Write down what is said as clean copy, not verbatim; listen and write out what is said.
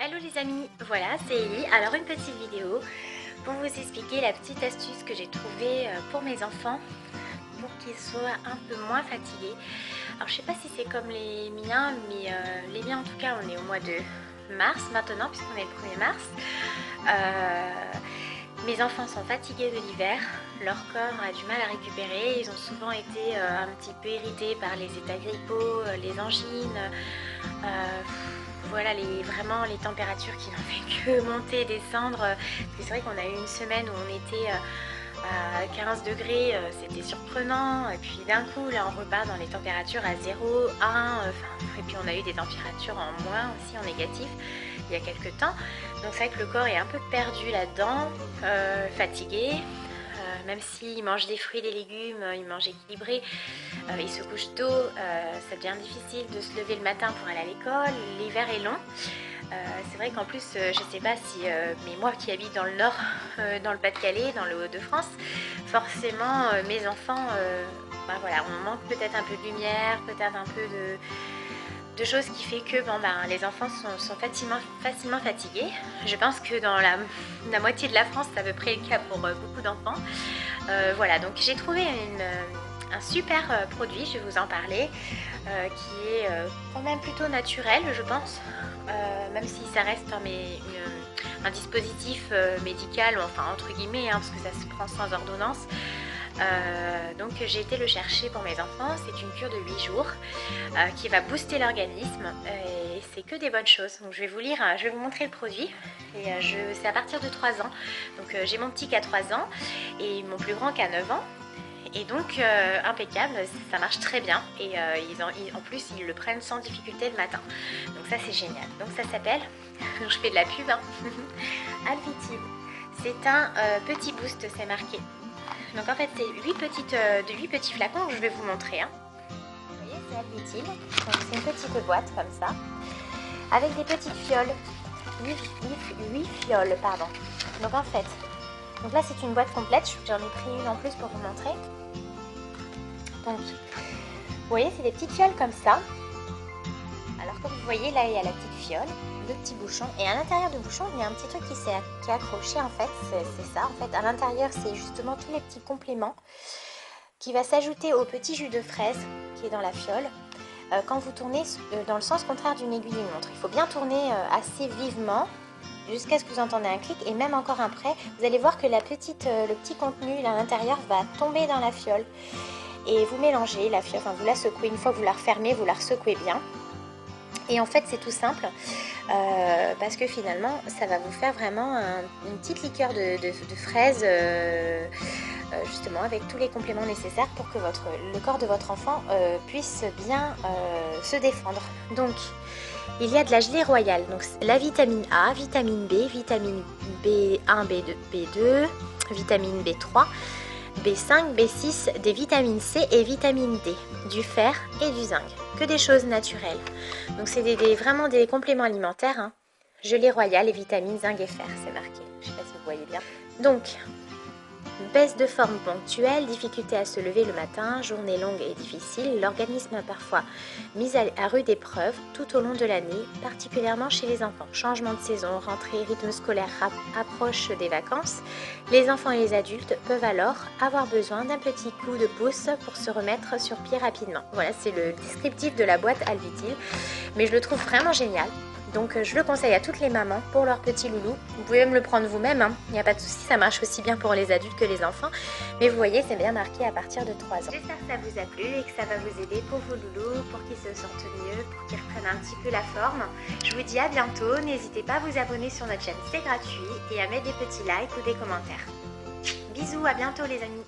Hello les amis, voilà c'est Ellie. Alors une petite vidéo pour vous expliquer la petite astuce que j'ai trouvée pour mes enfants pour qu'ils soient un peu moins fatigués. Alors je sais pas si c'est comme les miens, mais les miens en tout cas on est au mois de mars maintenant puisqu'on est le 1er mars. Mes enfants sont fatigués de l'hiver, leur corps a du mal à récupérer, ils ont souvent été un petit peu irrités par les états grippaux, les angines, voilà vraiment les températures qui n'ont fait que monter, descendre. C'est vrai qu'on a eu une semaine où on était à 15 degrés, c'était surprenant, et puis d'un coup là on repart dans les températures à 0, 1, et puis on a eu des températures en moins aussi, en négatif il y a quelques temps. Donc c'est vrai que le corps est un peu perdu là-dedans, fatigué, même s'il mange des fruits, des légumes, il mange équilibré, il se couche tôt, ça devient difficile de se lever le matin pour aller à l'école, l'hiver est long. C'est vrai qu'en plus, je sais pas si, mais moi qui habite dans le nord, dans le Pas-de-Calais, dans le Hauts-de-France, forcément mes enfants, voilà, on manque peut-être un peu de lumière, peut-être un peu de choses qui fait que les enfants sont facilement fatigués. Je pense que dans la moitié de la France, c'est à peu près le cas pour beaucoup d'enfants. Voilà, donc j'ai trouvé un super produit, je vais vous en parler, qui est quand même plutôt naturel, je pense, même si ça reste un dispositif médical, enfin entre guillemets, parce que ça se prend sans ordonnance. Donc j'ai été le chercher pour mes enfants. C'est une cure de 8 jours qui va booster l'organisme et c'est que des bonnes choses. Donc je vais vous montrer le produit et c'est à partir de 3 ans. Donc j'ai mon petit qui a 3 ans et mon plus grand qui a 9 ans. Et donc impeccable, ça marche très bien et en plus ils le prennent sans difficulté le matin. Donc ça c'est génial. Donc ça s'appelle, je fais de la pub, Alvitil. C'est un petit boost, c'est marqué. Donc en fait c'est 8 petits flacons que je vais vous montrer. Vous voyez, c'est Alvitil. Donc c'est une petite boîte comme ça, avec des petites fioles. 8 fioles, pardon. Donc en fait, donc là c'est une boîte complète, j'en ai pris une en plus pour vous montrer. Donc vous voyez, c'est des petites fioles comme ça. Alors comme vous voyez là, il y a la petite fiole, le petit bouchon, et à l'intérieur du bouchon il y a un petit truc qui est accroché en fait. C'est ça en fait, à l'intérieur c'est justement tous les petits compléments qui va s'ajouter au petit jus de fraise qui est dans la fiole. Quand vous tournez dans le sens contraire d'une aiguille d'une montre, il faut bien tourner assez vivement jusqu'à ce que vous entendez un clic, et même encore après vous allez voir que le petit contenu à l'intérieur va tomber dans la fiole, et vous mélangez la fiole, enfin vous la secouez, une fois que vous la refermez vous la secouez bien. Et en fait c'est tout simple parce que finalement ça va vous faire vraiment une petite liqueur de fraises justement avec tous les compléments nécessaires pour que le corps de votre enfant puisse bien se défendre. Donc il y a de la gelée royale, donc la vitamine A, vitamine B, vitamine B1, B2, vitamine B3, B5, B6, des vitamines C et vitamine D, du fer et du zinc, que des choses naturelles. Donc c'est vraiment des compléments alimentaires, gelée royale et vitamines zinc et fer, c'est marqué, je ne sais pas si vous voyez bien. Donc, baisse de forme ponctuelle, difficulté à se lever le matin, journée longue et difficile, l'organisme a parfois mis à rude épreuve tout au long de l'année, particulièrement chez les enfants. Changement de saison, rentrée, rythme scolaire, approche des vacances. Les enfants et les adultes peuvent alors avoir besoin d'un petit coup de pouce pour se remettre sur pied rapidement. Voilà, c'est le descriptif de la boîte Alvitil, mais je le trouve vraiment génial. Donc je le conseille à toutes les mamans pour leur petit loulou. Vous pouvez même le prendre vous-même, il n'y a pas de souci, ça marche aussi bien pour les adultes que les enfants. Mais vous voyez, c'est bien marqué à partir de 3 ans. J'espère que ça vous a plu et que ça va vous aider pour vos loulous, pour qu'ils se sentent mieux, pour qu'ils reprennent un petit peu la forme. Je vous dis à bientôt, n'hésitez pas à vous abonner sur notre chaîne, c'est gratuit, et à mettre des petits likes ou des commentaires. Bisous, à bientôt les amis.